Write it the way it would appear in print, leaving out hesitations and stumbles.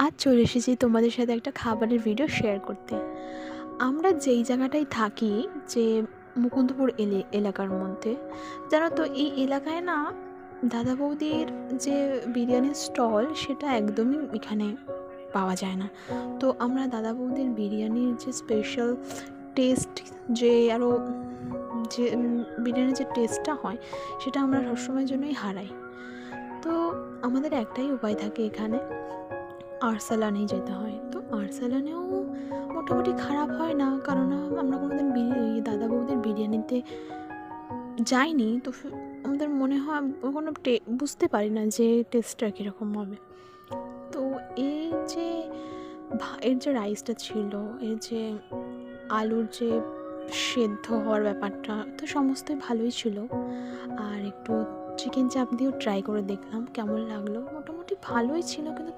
আজ চলে এসেছি তোমাদের সাথে একটা খাবারের ভিডিও শেয়ার করতে। আমরা যেই জায়গাটায় থাকি, যে মুকুন্দপুর এলাকার মধ্যে, জানো তো এই এলাকায় না দাদা বৌদির যে বিরিয়ানির স্টল সেটা একদমই এখানে পাওয়া যায় না। তো আমরা দাদা বৌদির বিরিয়ানির যে স্পেশাল টেস্ট, যে আরও যে বিরিয়ানির যে টেস্টটা হয় সেটা আমরা সবসময়ের জন্যই হারাই। তো আমাদের একটাই উপায় থাকে এখানে, আরসালানেই যেতে হয়। তো আরসালানেও মোটামুটি খারাপ হয় না, কারণ আমরা কোনোদিন দাদা বৌদির বিরিয়ানিতে যাইনি, তো আমাদের মনে হয় কোনো বুঝতে পারি না যে টেস্টটা কীরকম হবে। তো এই যে এর যে রাইসটা ছিল, এর যে আলুর যে সেদ্ধ হওয়ার ব্যাপারটা, তো সমস্তই ভালোই ছিল। আর একটু চিকেন চাপ দিয়েও ট্রাই করে দেখলাম কেমন লাগলো, মোটামুটি ভালোই ছিল, কিন্তু